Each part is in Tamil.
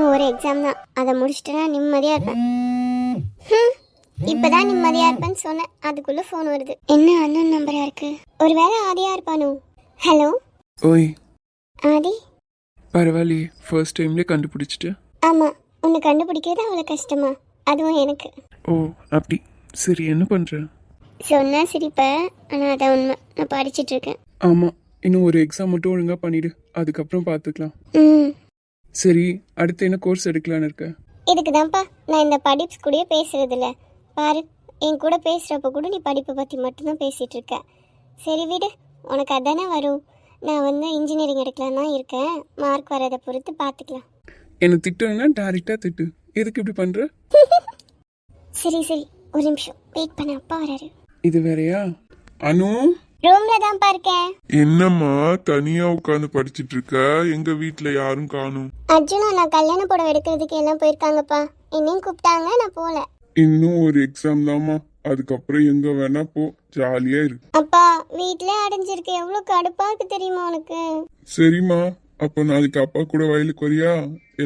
இன்னும் ஒரு எக்ஸாம் தான், அதை முடிச்சுட்டுனா நிம்மதியாக இருப்பேன். இப்போதான் நிம்மதியாக இருப்பேன்னு சொன்னேன், அதுக்குள்ளே ஃபோன் வருது. என்ன அண்ணன் நம்பராக இருக்கு? ஒரு வேளை ஆதியாக இருப்பானோ? ஹலோ. ஓய். ஆதி. பரவாயில்லையே, ஃபர்ஸ்ட் டைம்லேயே கண்டுபிடிச்சிட்டு. ஆமாம், உன்னை கண்டுபிடிக்கிறது அவ்வளோ கஷ்டமா? அதுவும் எனக்கு. ஓ அப்படி. சரி, என்ன பண்ணுற? சொன்னா சிரிப்பேன், ஆனால் அதான் உண்மை. நான் படிச்சுட்டு இருக்கேன். ஆமாம், இன்னும் ஒரு எக்ஸாம் மட்டும் ஒழுங்காக பண்ணிவிடு, அதுக்கப்புறம் பார்த்துக்கலாம். ம். சரி, அடுத்து என்ன கோர்ஸ் எடுக்கலான்னு இருக்க? இதுக்கு தான்ப்பா நான் இந்த படிப்ஸ் கூடயே பேசுறதில்ல. பாரு, என் கூட பேசுகிறப்ப கூட நீ படிப்பை பற்றி மட்டும்தான் பேசிகிட்டு இருக்க. சரி விடு, உனக்கு அதானே வரும். நான் வந்து இன்ஜினியரிங் எடுக்கலாம் தான் இருக்கேன். மார்க் வரதை பொறுத்து பார்த்துக்கலாம். என்னை திட்டுன்னா டேரெக்டாக திட்டு, எதுக்கு இப்படி பண்ணுற? சரி சரி, ஒரு நிமிஷம் வெயிட் பண்ண, அப்பா வராரு. இது வேறையா? அனு, ரூம்ல தான்ப்பா இருக்கேன். என்னம்மா தனியா உட்காந்து படிச்சிட்டு இருக்க? எங்க வீட்ல யாரும் காணும். அர்ஜுனா, நான் கல்யாண புடவை எடுக்கிறதுக்கு எல்லாம் போயிருக்காங்கப்பா. என்னையும் கூப்பிட்டாங்க, நான் போல. இன்னும் ஒரு எக்ஸாம் தாம்மா, அதுக்கப்புறம் எங்க வேணா போ, ஜாலியா இரு. அப்பா, வீட்லயே அடைஞ்சிருக்கு, எவ்வளவு கடுப்பா இருக்கு தெரியுமா உனக்கு? சரிம்மா, அப்போ நாளைக்கு அப்பா கூட வயலுக்கு வரியா?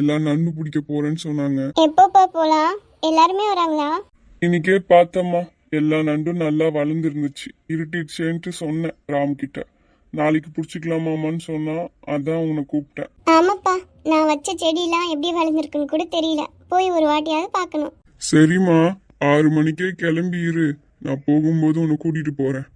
எல்லாம் நண்டு பிடிக்க போறேன்னு சொன்னாங்க. எப்போப்பா போலாம்? எல்லாருமே வராங்களா? இன்னைக்கே பார்த்தம்மா, எல்லா நண்டும் நல்லா வளர்ந்துருந்துச்சு. இருட்டிடுச்சேன்ட்டு சொன்னேன் ராம் கிட்ட. நாளைக்கு பிடிச்சிக்கலாமான்னு சொன்னா, அதான் உன்னை கூப்பிட்டேன். ஆமாப்பா, நான் வச்ச செடியெல்லாம் எப்படி வளர்ந்துருக்குன்னு கூட தெரியல. போய் ஒரு வாட்டியாவது பார்க்கணும். சரிம்மா, 6 மணிக்கே கிளம்பி இரு, நான் போகும்போது உன்னை கூட்டிட்டு போறேன்.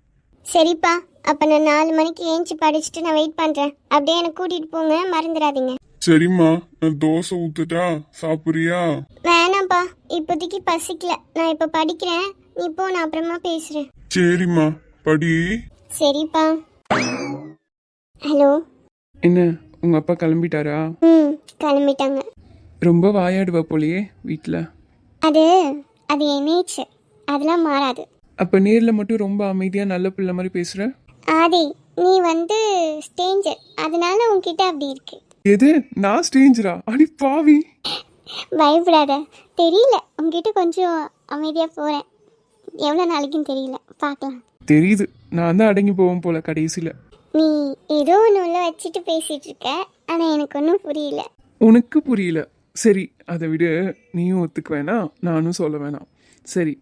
சரிப்பா, அப்ப நான் 4 மணிக்கு ஏஞ்சி படிச்சுட்டு நான் வெயிட் பண்றேன். அப்படியே எனக்கு கூட்டிட்டு போங்க, மறந்துடாதீங்க. சரிம்மா, நான் தோசை ஊத்துட்டா, சாப்பிடுறியா? வேணாம்ப்பா, இப்போதைக்கு பசிக்கல. நான் இப்ப படிக்கிறேன், நீ போ, நான் அப்புறமா பேசுறேன். சரிம்மா, படி. சரிப்பா. ஹலோ. என்ன உங்கள் அப்பா கிளம்பிட்டாரா? ம், கிளம்பிட்டாங்க. ரொம்ப வாயாடுவா போலையே வீட்டில். அது அது என் நேச்சர், அதெல்லாம் மாறாது. அப்போ நேரில் மட்டும் ரொம்ப அமைதியாக நல்ல பிள்ளை மாதிரி பேசுகிற. ஆதி, நீ வந்து ஸ்டேஞ்சர், அதனால உன்கிட்ட அப்படி இருக்கு. எது, நான் ஸ்டேஞ்சரா? அடி பாவி. பயப்படாத, தெரியல, உன்கிட்ட கொஞ்சம் அமைதியாக போகிறேன். எவ்வளோ நாளைக்குன்னு தெரியல, பார்க்கலாம். தெரியுது, நான் தான் அடங்கி போவோம் போல கடைசியில். நீ ஏதோ ஒன்று உள்ள வச்சுட்டு பேசிகிட்டு இருக்க, ஆனால் எனக்கு ஒன்றும் புரியல. உனக்கு புரியல? சரி, அதை விட நீயும் ஒத்துக்க வேணாம், நானும் சொல்ல வேணாம். சரி,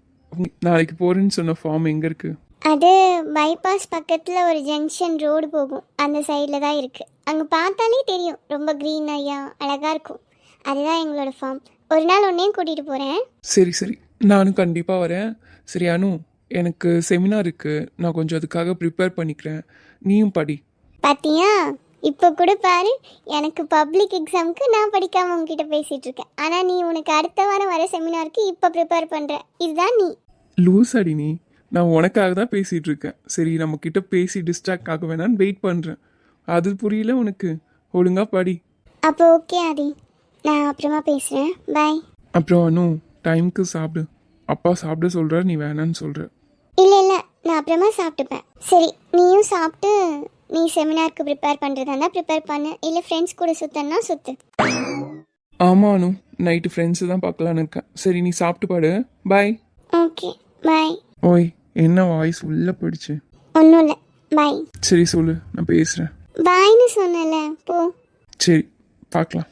நாளைக்கு போகிறேன்னு சொன்ன ஃபார்ம் எங்கே இருக்கு? அது பைபாஸ் பக்கத்தில் ஒரு ஜங்ஷன் ரோடு போகும், அந்த சைடில் தான் இருக்குது. அங்கே பார்த்தாலே தெரியும், ரொம்ப க்ரீன் ஐயா அழகாக இருக்கும். அதுதான் எங்களோட ஃபார்ம். ஒரு நாள் உன்னையும் கூட்டிகிட்டு போகிறேன். சரி சரி, நானும் கண்டிப்பாக வரேன். சரி அனு, எனக்கு செமினார் இருக்குது, நான் கொஞ்சம் அதுக்காக ப்ரிப்பேர் பண்ணிக்கிறேன், நீயும் படி. பாத்தியா, இப்போ கூட பாரு, எனக்கு பப்ளிக் எக்ஸாமுக்கு நான் படிக்காமல் உங்ககிட்ட பேசிகிட்டு இருக்கேன். ஆனால் நீ உனக்கு அடுத்த வாரம் வர செமினாருக்கு இப்போ ப்ரிப்பேர் பண்ணுற. இதுதான் நீ. லூஸ் அடி நீ. நான் உனக்காக தான் பேசிகிட்டு இருக்கேன். சரி, நம்மக்கிட்ட பேசி டிஸ்ட்ராக்ட் ஆக வேணான்னு வெயிட் பண்ணுறேன். அது புரியல உனக்கு? ஒழுங்காக படி. அப்போ ஓகே ஆதி, நான் அப்புறமா பேசுகிறேன், பாய். அப்புறம் அனு, டைமுக்கு சாப்பிடு. அப்பா சாப்பிட சொல்கிறார், நீ வேணான்னு சொல்கிற. இல்லை இல்லை, நான் அப்புறமா சாப்பிட்டுப்பேன். சரி, நீயும் சாப்பிட்டு நீ செமினாருக்கு ப்ரிப்பேர் பண்ணுறதா இருந்தால் ப்ரிப்பேர் பண்ணு, இல்லை ஃப்ரெண்ட்ஸ் கூட சுத்தன்னா சுற்று. ஆமாம் அனு, நைட்டு ஃப்ரெண்ட்ஸு தான் பார்க்கலான்னு இருக்கேன். சரி, நீ சாப்பிட்டு பாடு. பாய். ஓகே, பாய். ஓய், என்ன வாய்ஸ் உள்ளே போயிடுச்சு? ஒன்றும் இல்லை, பாய். சரி சொல்லு, நான் பேசுகிறேன். பாய்னு சொன்னல, போ. சரி, பார்க்கலாம்.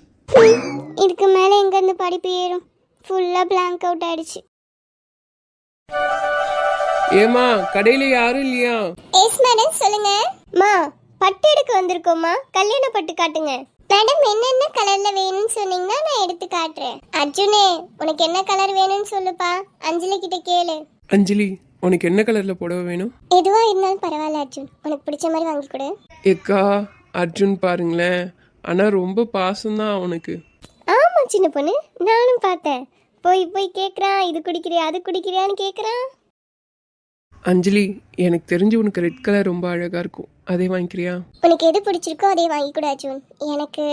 இதுக்கு மேலே எங்கேருந்து படிப்பு ஏறும்? ஃபுல்லாக பிளாங்க் அவுட் ஆயிடுச்சு. ஏமா, கடையில் யாரும் இல்லையா? எஸ் மேடம், சொல்லுங்க. மா, பட்டு எடுக்க வந்திருக்கோம்மா, கல்யாண பட்டு காட்டுங்க. மேடம், என்னென்ன கலர்ல வேணும்னு சொன்னீங்கன்னா நான் எடுத்து காட்டுறேன். அர்ஜுனே, உனக்கு என்ன கலர் வேணும்னு சொல்லுப்பா, அஞ்சலி கிட்ட கேளு. அஞ்சலி, உனக்கு என்ன கலரில் புடவை வேணும்? எதுவா இருந்தாலும் பரவாயில்ல அர்ஜுன், உனக்கு பிடிச்ச மாதிரி வாங்கி கொடு. ஏக்கா, அர்ஜுன் பாருங்களேன், ஆனால் ரொம்ப பாசம்தான் அவனுக்கு. ஆமா சின்ன பொண்ணு, நானும் பார்த்தேன். போய் போய் கேட்குறான், இது குடிக்கிறியா அது குடிக்கிறியான்னு கேட்குறான். அஞ்சலி, எனக்கு தெரிஞ்சு உனக்கு ரெட் கலர் ரொம்ப அழகாக இருக்கும், அதே வாங்கிக்கிறியா? உனக்கு எது பிடிச்சிருக்கோ அதே வாங்கி கொடு அர்ஜுன். எனக்கு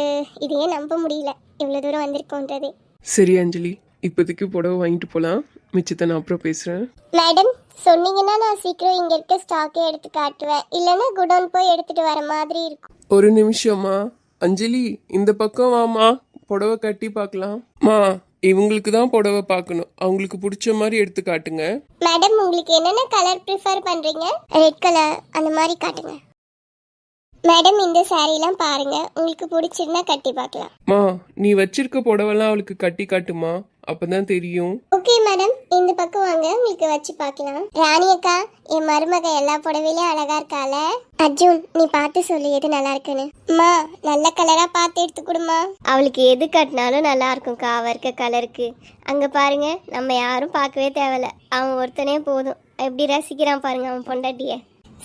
இதையே நம்ப முடியல, இவ்வளோ தூரம் வந்திருக்கோன்றதே. சரி அஞ்சலி, இப்போதைக்கு புடவை வாங்கிட்டு போகலாம், மிச்சத்தை நான் அப்புறம் பேசுகிறேன். மேடம், சொன்னீங்கன்னா நான் சீக்கிரம் இங்கே இருக்க ஸ்டாக்கே எடுத்து காட்டுவேன், இல்லைன்னா குடோன் போய் எடுத்துட்டு வர மாதிரி இருக்கும். ஒரு நிமிஷம்மா. அஞ்சலி, இந்த பக்கம் வாமா, புடவை கட்டி பார்க்கலாம். மா, இவங்களுக்கு தான் புடவை பார்க்கணும், அவங்களுக்கு பிடிச்ச மாதிரி எடுத்து காட்டுங்க. மேடம், உங்களுக்கு என்னென்ன கலர் ப்ரிஃபர் பண்ணுறீங்க? ரெட் கலர் அந்த மாதிரி காட்டுங்க. மேடம் இந்த சாரீலாம் பாருங்க, உங்களுக்கு பிடிச்சிருந்தா கட்டி பார்க்கலாம். மா நீ வச்சிருக்க புடவெல்லாம் அவளுக்கு கட்டி காட்டுமா, அப்பதான் தெரியும். ஓகே மேடம், இந்த பக்கம் வாங்க, உங்களுக்கு வச்சு பார்க்கலாம். ராணி அக்கா, என் மருமக எல்லா புடவையிலும் அழகா இருக்கால. அர்ஜுன், நீ பார்த்து சொல்லு எது நல்லா இருக்குன்னு. அம்மா, நல்ல கலரா பார்த்து எடுத்து கொடுமா. அவளுக்கு எது கட்டினாலும் நல்லா இருக்கும்க்கா, அவ இருக்க கலருக்கு. அங்க பாருங்க, நம்ம யாரும் பார்க்கவே தேவையில்ல, அவன் ஒருத்தனே போதும். எப்படி ரசிக்கிறான் பாருங்க அவன் பொண்டாட்டிய.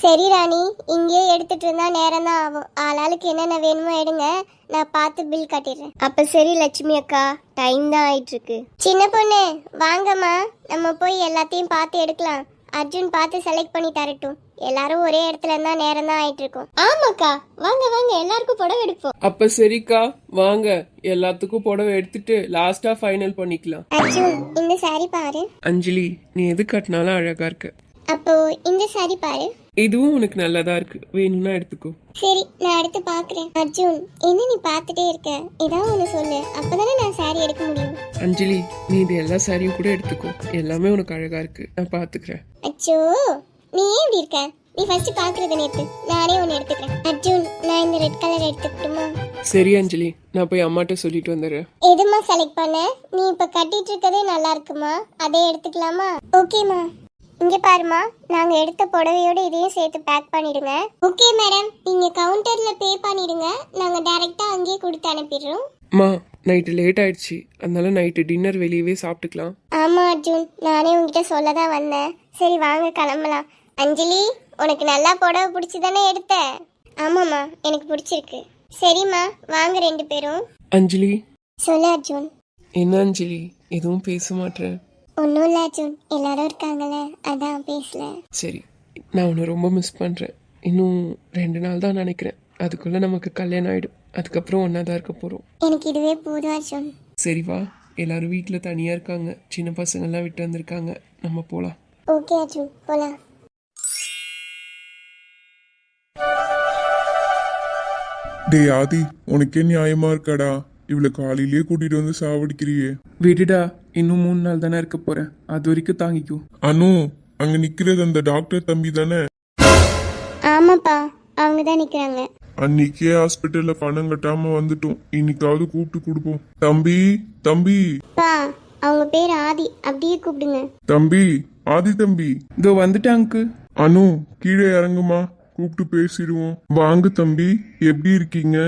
சரி ராணி, இங்கேயே எடுத்துட்டு இருந்தா நேரம் தான் ஆகும். ஆளாளுக்கு என்னென்ன வேணுமோ எடுங்க, நான் பார்த்து பில் கட்டிடுறேன். அப்ப சரி லட்சுமி அக்கா, டைம் தான் ஆயிட்டு இருக்கு. சின்ன பொண்ணு வாங்கம்மா, நம்ம போய் எல்லாத்தையும் பார்த்து எடுக்கலாம். அர்ஜுன் பார்த்து செலக்ட் பண்ணி தரட்டும். எல்லாரும் ஒரே இடத்துல இருந்தா நேரம் தான் ஆயிட்டு இருக்கும். ஆமாக்கா, வாங்க வாங்க, எல்லாருக்கும் புடவை எடுப்போம். அப்ப சரிக்கா, வாங்க எல்லாத்துக்கும் புடவை எடுத்துட்டு லாஸ்டா ஃபைனல் பண்ணிக்கலாம். அர்ஜுன், இந்த சாரி பாரு. அஞ்சலி, நீ எது கட்டினாலும் அழகா இருக்க. அப்போ இந்த சாரி பாரு. இதுவும் உனக்கு நல்லதா இருக்கு, வேணும்னா எடுத்துக்கோ. சரி, நான் எடுத்து பாக்குறேன். அர்ஜுன், என்ன நீ பார்த்துட்டே இருக்க? ஏதாவது ஒன்று சொல்லு, அப்பதானே நான் சாரி எடுக்க முடியும். அஞ்சலி, நீ இது எல்லா சாரியும் கூட எடுத்துக்கோ, எல்லாமே உனக்கு அழகா இருக்கு, நான் பாத்துக்கிறேன். அச்சோ, நீ ஏன் இப்படி இருக்க? நீ ஃபர்ஸ்ட் பாக்குறத நேத்து, நானே ஒன்று எடுத்துக்கிறேன். அர்ஜுன், நான் இந்த ரெட் கலர் எடுத்துக்கிட்டுமா? சரி அஞ்சலி, நான் போய் அம்மாட்ட சொல்லிட்டு வந்துடுறேன். எதுமா செலக்ட் பண்ண? நீ இப்ப கட்டிட்டு இருக்கதே நல்லா இருக்குமா, அதே எடுத்துக்கலாமா? ஓகேமா. இங்க பாருமா, நாங்க எடுத்த புடவையோட இதையும் சேர்த்து பேக் பண்ணிடுங்க. ஓகே மேடம், நீங்க கவுண்டர்ல பே பண்ணிடுங்க, நாங்க டைரக்டா அங்கேயே கொடுத்து அனுப்பிடுறோம். அம்மா, நைட்டு லேட் ஆயிடுச்சு, அதனால நைட்டு டின்னர் வெளியவே சாப்பிட்டுக்கலாம். ஆமா அர்ஜுன், நானே உங்ககிட்ட சொல்ல தான் வந்தேன். சரி வாங்க கிளம்பலாம். அஞ்சலி, உனக்கு நல்லா புடவை பிடிச்சிதானே எடுத்த? ஆமாம்மா, எனக்கு பிடிச்சிருக்கு. சரிம்மா, வாங்க ரெண்டு பேரும். அஞ்சலி. சொல்லு அர்ஜுன். என்ன அஞ்சலி, எதுவும் பேச மாட்டேன்? ஒன்றும் இல்லை அர்ஜுன், எல்லாரும் இருக்காங்களே, அதான் பேசல. சரி, நான் உன்னை ரொம்ப மிஸ் பண்ணுறேன். இன்னும் 2 நாள் தான் நினைக்கிறேன், அதுக்குள்ளே நமக்கு கல்யாணம் ஆகிடும். அதுக்கப்புறம் ஒன்றா தான் இருக்க போகிறோம். எனக்கு இதுவே போதும் அர்ஜுன். சரி வா, எல்லாரும் வீட்டில் தனியாக இருக்காங்க, சின்ன பசங்கள்லாம் விட்டு வந்திருக்காங்க, நம்ம போகலாம். ஓகே அர்ஜுன், போகலாம். டேய் ஆதி, உனக்கே நியாயமா இருக்காடா? இவளை காலையிலேயே கூட்டிட்டு வந்து சாவடிக்கிறியே. விடுடா, இன்னும் 3 நாள் தானே இருக்க போகிறேன், அது வரைக்கும் தாங்கிக்கும். அனு, அங்க நிக்கிறது அந்த டாக்டர் தம்பி தானே? ஆமாப்பா, அவங்க தான் நிற்கிறாங்க. அன்னைக்கே ஹாஸ்பிட்டல்ல பணம் கட்டாம வந்துட்டோம், இன்னைக்காவது கூப்பிட்டு கொடுப்போம். தம்பி, தம்பி. பா, அவங்க பேர் ஆதி, அப்படியே கூப்பிடுங்க. தம்பி, ஆதி தம்பி. இதோ வந்துட்டாங்கு. அனு, கீழே இறங்குமா, கூப்பிட்டு பேசிடுவோம். வாங்க தம்பி, எப்படி இருக்கீங்க?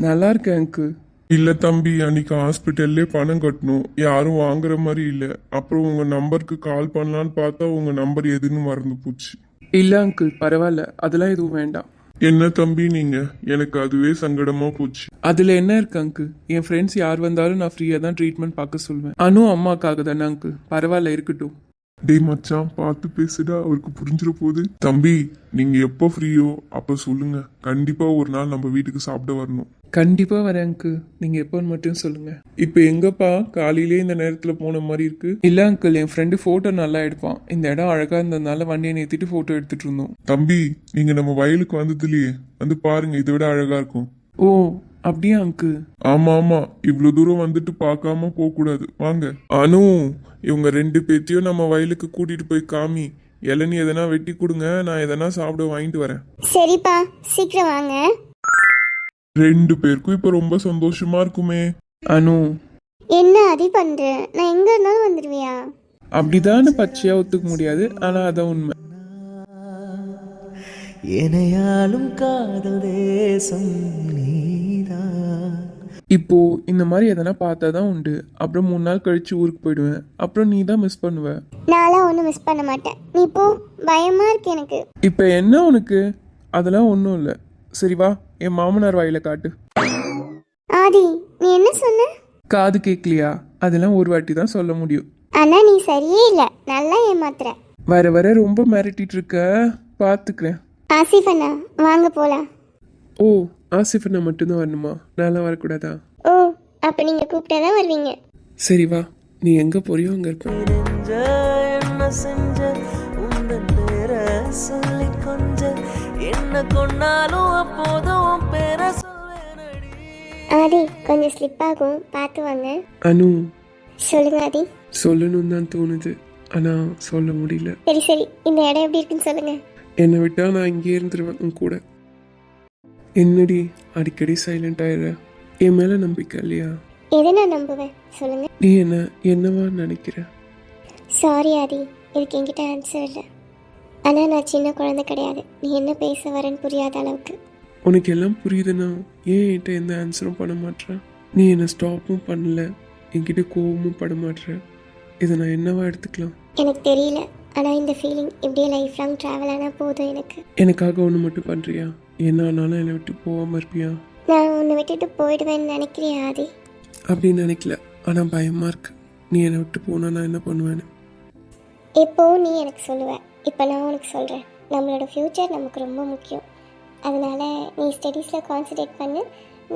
நல்லா இருக்கேன் அங்கு. இல்ல தம்பி, அன்னைக்கு ஹாஸ்பிட்டல்லே பணம் கட்டணும், யாரும் வாங்குற மாதிரி இல்ல. அப்புறம் உங்க நம்பருக்கு கால் பண்ணலான்னு பார்த்தா உங்க நம்பர் எதுன்னு மறந்து போச்சு. இல்லை அங்கிள், பரவாயில்ல, அதெல்லாம் எதுவும் வேண்டாம். என்ன தம்பி நீங்க, எனக்கு அதுவே சங்கடமா போச்சு. அதில் என்ன இருக்கு அங்கிள், என் ஃப்ரெண்ட்ஸ் யார் வந்தாலும் நான் ஃப்ரீயாக தான் ட்ரீட்மெண்ட் பார்க்க சொல்லுவேன். அனு அம்மாக்காக தானே அங்கிள், பரவாயில்ல இருக்கட்டும். டேய் மச்சான், பார்த்து பேசுடா, அவருக்கு புரிஞ்சிட போகுது. தம்பி, நீங்க எப்போ ஃப்ரீயோ அப்ப சொல்லுங்க, கண்டிப்பா ஒரு நாள் நம்ம வீட்டுக்கு சாப்பிட வரணும். கண்டிப்பா வரேன் அங்கிள், நீங்க எப்போன்னு மட்டும் சொல்லுங்க. இப்போ எங்கப்பா காலையிலே இந்த நேரத்துல போன மாதிரி இருக்கு? இல்ல அங்கிள், என் ஃப்ரெண்டு போட்டோ நல்லா எடுப்பான், இந்த இடம் அழகா இருந்ததுனால வண்டியை நிறுத்திட்டு போட்டோ எடுத்துட்டு இருந்தோம். தம்பி, நீங்க நம்ம வயலுக்கு வந்ததுலயே வந்து பாருங்க, இதை விட அழகா இருக்கும். ஓ அப்படியா அங்கிள்? ஆமா ஆமா, இவ்வளவு தூரம் வந்துட்டு பார்க்காம போக கூடாது, வாங்க. அனு, இவங்க 2 பேத்தையும் நம்ம வயலுக்கு கூட்டிட்டு போய் காமி. இளநீ எதனா வெட்டி கொடுங்க, நான் எதனா சாப்பிட வாங்கிட்டு வரேன். சரிப்பா, சீக்கிரம் வாங்க. 2 பேருக்கும் இப்ப ரொம்ப சந்தோஷமா இருக்குமே. அனு, என்ன அதி பண்ற? நான் எங்க இருந்தாலும் வந்துடுவியா? அப்படிதான் பச்சையா ஒத்துக்க முடியாது, ஆனா அதான் உண்மை. எனையாலும் காதல் தேசம் நீதான். இப்போ இந்த மாதிரி எதனா பார்த்தா தான் உண்டு, அப்புறம் 3 நாள் கழிச்சு ஊருக்கு போயிடுவேன், அப்புறம் நீ தான் மிஸ் பண்ணுவ. நான்லாம் ஒன்றும் மிஸ் பண்ண மாட்டேன். நீ போ, பயமா இருக்கு எனக்கு. இப்போ என்ன உனக்கு? அதெல்லாம் ஒன்றும் இல்லை. சரி வா, என் மாமனார் வாயில காட்டு. ஆதி, நீ என்ன சொன்ன? காது கேட்கலையா? அதெல்லாம் ஒரு வாட்டி தான் சொல்ல முடியும். ஆனா நீ சரியே இல்லை, நல்லா ஏமாத்துற. வர வர ரொம்ப மிரட்டிட்டு இருக்க, பார்த்துக்கிறேன். ஆசிஃப் அண்ணா, வாங்க போலாம். ஓ, ஆசிஃப் நான் மட்டும்தான் வரணுமா? நான்லாம் வரக்கூடாதா? ஓ, அப்ப நீங்க கூப்பிட்டாதான் வருவீங்க. சரி வா, நீ எங்க போறியோ அங்க இருப்ப. நெஞ்ச என்ன செஞ்ச உந்தன் பேர சொல்லி கொஞ்ச என்ன கொண்டாலும் அப்போதும் உன் பேர சொல்வேனடி. ஆதி, கொஞ்சம் ஸ்லிப் ஆகும், பார்த்து வாங்க. அனு, சொல்லுங்க ஆதி. சொல்லணும்னு தான் தோணுது, ஆனா சொல்ல முடியல. சரி சரி, இந்த இடம் எப்படி இருக்குன்னு சொல்லுங்க. என்னை விட்டா நான் இங்கே இருந்துருவேன் உன் கூட. என்னடி அடிக்கடி சைலண்ட் ஆயிடுற? என் மேல நம்பிக்கை இல்லையா? எதை நான் நம்புவேன் சொல்லுங்க. நீ என்னவா நினைக்கிற? சாரி ஆதி, இதுக்கு என்கிட்ட ஆன்சர் இல்லை. ஆனால் நான் சின்ன குழந்தை கிடையாது. நீ என்ன பேச வரேன்னு புரியாத அளவுக்கு. உனக்கு எல்லாம் புரியுதுன்னா ஏன் என்கிட்ட எந்த ஆன்சரும் பண்ண மாட்டேற? நீ என்னை ஸ்டாப்பும் பண்ணல, என்கிட்ட கோவமும் பட மாட்டேற. இதை நான் என்னவா எடுத்துக்கலாம்? எனக்கு தெரியல, ஆனால் இந்த ஃபீலிங் இப்படியே லைஃப் லாங் ட்ராவல் ஆனால் போதும் எனக்கு. எனக்காக ஒன்று மட்டும் பண்ணுறியா? என்ன ஆனாலும் என்னை விட்டு போகாமல் இருப்பியா? நான் உன்னை விட்டுட்டு போயிடுவேன்னு நினைக்கிறியா ஆதி? அப்படின்னு நினைக்கல, ஆனால் பயமாக இருக்கு. நீ என்னை விட்டு போனா நான் என்ன பண்ணுவேன்னு. எப்போவும் நீ எனக்கு சொல்லுவ, இப்போ நான் உனக்கு சொல்கிறேன். நம்மளோட ஃப்யூச்சர் நமக்கு ரொம்ப முக்கியம். அதனால் நீ ஸ்டடீஸில் கான்சன்ட்ரேட் பண்ணு,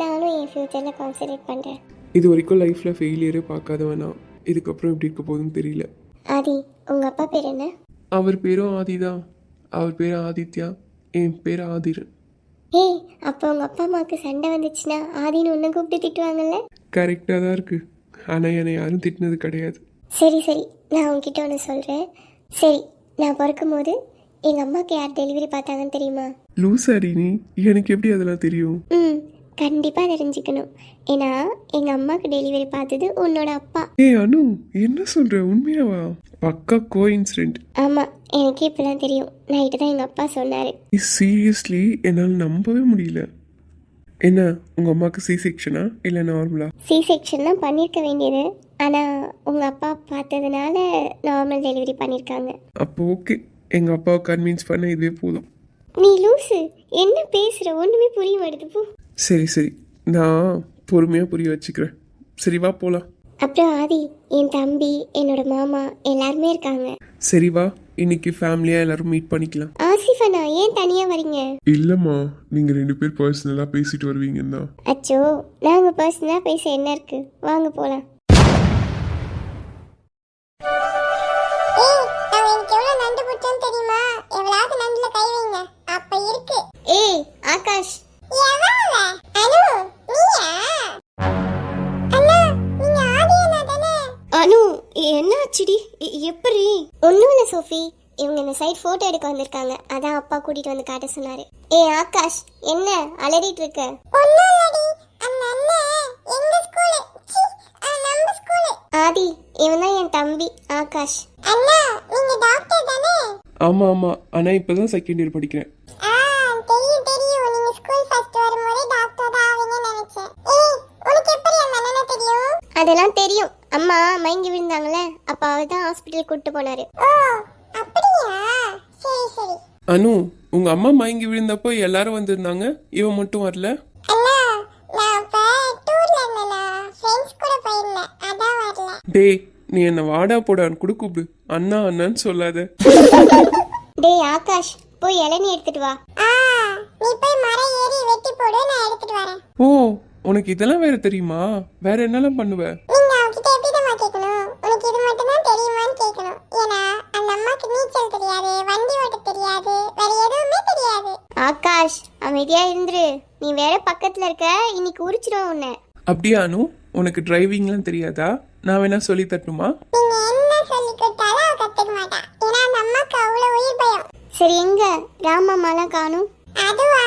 நானும் என் ஃப்யூச்சரில் கான்சன்ட்ரேட் பண்ணுறேன். இது வரைக்கும் லைஃப்பில் ஃபெயிலியரே பார்க்காதவனா, இதுக்கப்புறம் எப்படி இருக்க போகுதுன்னு தெரியல. ஆதி, உங்கள் அப்பா பேர் என்ன? அவர் பேரும் ஆதிதான். அவர் பேர் ஆதித்யா, என் பேர் ஆதிரன். ஏய், அப்போ உங்கள் அப்பா அம்மாவுக்கு சண்டை வந்துச்சுன்னா ஆதின்னு ஒன்று கூப்பிட்டு திட்டுவாங்கல்ல? கரெக்டாக தான் இருக்குது, ஆனால் என்னை யாரும் திட்டினது கிடையாது. சரி சரி, நான் உங்ககிட்ட ஒன்று சொல்கிறேன். சரி, நான் பிறக்கும் போது எங்கள் அம்மாவுக்கு யார் டெலிவரி பார்த்தாங்கன்னு தெரியுமா? லூசாரி நீ, எனக்கு எப்படி அதெல்லாம் தெரியும்? கண்டிப்பாக தெரிஞ்சுக்கணும். ஏன்னா எங்கள் அம்மாவுக்கு டெலிவரி பார்த்தது உன்னோட அப்பா. ஏய் அனு, என்ன சொல்கிற? உண்மையாவா? பக்கா கோ இன்சிடென்ட். ஆமாம், எனக்கே இப்போலாம் தெரியும். நைட்டு தான் எங்கள் அப்பா சொன்னார். சீரியஸ்லி என்னால் நம்பவே முடியல. என்ன, உங்கள் அம்மாவுக்கு சி செக்ஷனா இல்லை நார்மலா? சி செக்ஷன் தான் பண்ணியிருக்க வேண்டியது, ஆனால் உங்கள் அப்பா பார்த்ததுனால நார்மல் டெலிவரி பண்ணியிருக்காங்க. அப்போ ஓகே, எங்கள் அப்பாவை கன்வின்ஸ் பண்ண இதுவே போதும். நீ லூஸு, என்ன பேசுகிற? ஒன்றுமே புரிய மாட்டேது போ. சரி சரி, நான் பொறுமையாக புரிய வச்சுக்கிறேன். சரி வா போகலாம். அப்புறம் ஆதி, என் தம்பி, என்னோட மாமா எல்லாருமே இருக்காங்க. சரி வா, இன்னைக்கு ஃபேமிலியாக எல்லாரும் மீட் பண்ணிக்கலாம். ஆசிஃபனா, ஏன் தனியாக வரீங்க? இல்லைம்மா, நீங்கள் 2 பேர் பர்சனலாக பேசிட்டு வருவீங்கன்னா. அச்சோ, நாங்கள் பர்சனலாக பேச என்ன இருக்கு, வாங்க போகலாம். ஏய் ஆகாஷ், அனு என்னாச்சுடி? எப்படி? ஒன்றும் இல்லை சோஃபி, இவங்க இந்த சைட் ஃபோட்டோ எடுக்க வந்திருக்காங்க, அதான் அப்பா கூட்டிட்டு வந்து காட்ட சொன்னாரு. ஏய் ஆகாஷ், என்ன அலறிட்டு இருக்க? ஆதி, இவன் தான் என் தம்பி ஆகாஷ். ஆமாம் ஆமாம், ஆனால் இப்போ தான் செகண்ட் இயர் படிக்கிறேன். அதெல்லாம் தெரியும். அம்மா மயங்கி விழுந்தாங்களே, அப்ப அவர் தான் ஹாஸ்பிட்டல் கூட்டு போனாரு. அனு, உங்கள் அம்மா மயங்கி விழுந்தப்போ எல்லாரும் வந்திருந்தாங்க, இவன் மட்டும் வரல. டேய், நீ என்ன வாடா போடான்னு கூட கூப்பிடு, அண்ணா அண்ணான்னு சொல்லாத. டேய் ஆகாஷ், போய் இளநீ எடுத்துட்டு வா. நீ போய் மரம் ஏறி வெட்டி போடு, நான் எடுத்துட்டு வரேன். ஓ, உனக்கு இதெல்லாம் வேற தெரியுமா? வேற என்னெல்லாம் பண்ணுவ? நீங்க அவகிட்ட எப்படிமா கேட்கணும்? உனக்கு இது மட்டும் தான் தெரியுமான்னு கேட்கணும். ஏன்னா அந்த அம்மாக்கு நீச்சல் தெரியாது, வண்டி ஓட்ட தெரியாது, வேற எதுவுமே தெரியாது. ஆகாஷ், அமைதியா இருந்துரு. நீ வேற பக்கத்துல இருக்க, இன்னைக்கு உரிச்சிடும் உன்னை. அப்படியா அனு, உனக்கு டிரைவிங்லாம் தெரியாதா? நான் வேணா சொல்லி தட்டுமா? நீங்க என்ன சொல்லி கொடுத்தாலும் அவ கத்துக்க மாட்டா. ஏன்னா அந்த அம்மாக்கு அவ்வளவு உயிர் பயம். சரி, எங்க ராமம்மாலாம் காணும்? அதுவா,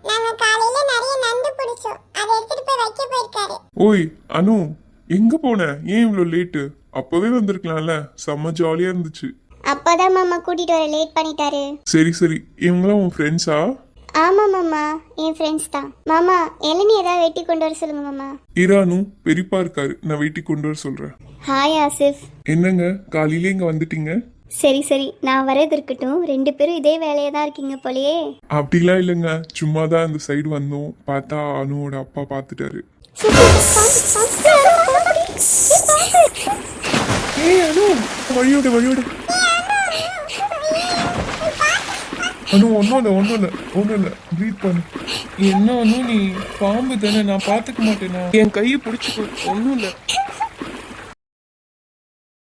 நாங்க காலையில நிறைய நண்டு பிடிச்சோம், அதை எடுத்துட்டு போய் வைக்க போயிருக்காரு. ஓய் அனு, எங்க போன? ஏன் இவ்வளோ லேட்டு? அப்பவே வந்திருக்கலாம்ல, செம்ம ஜாலியா இருந்துச்சு. அப்பதான் மாமா கூட்டிட்டு வர லேட் பண்ணிட்டாரு. சரி சரி, இவங்களாம் உன் ஃப்ரெண்ட்ஸா? ஆமா மாமா, என் ஃப்ரெண்ட்ஸ் தான். மாமா, இளநீ ஏதாவது வெட்டி கொண்டு வர சொல்லுங்க மாமா. இரானு, பெரியப்பா இருக்காரு, நான் வெட்டி கொண்டு வர சொல்றேன். ஹாய் ஆசிஃப். என்னங்க, காலையில இங்க வந்துட்டீங்க? சரி சரி, நான் வரது இருக்கட்டும். 2 பேரும் இதே வேலையா தான் இருக்கீங்க போலயே. அப்படிலாம் இல்லைங்க, சும்மா தான் அந்த சைடு வந்தோம், பார்த்தா அனுவோட அப்பா பார்த்துட்டாரு. ஏய் அனு, வழியோட வழியோட. அனு, ஒன்றும் இல்லை, ப்ரீத் பண்ணு. என்ன அனு, நீ பாம்பு தானே, நான் பார்த்துக்க மாட்டேனா? என் கையை பிடிச்சிக்கோ, ஒன்றும் இல்லை.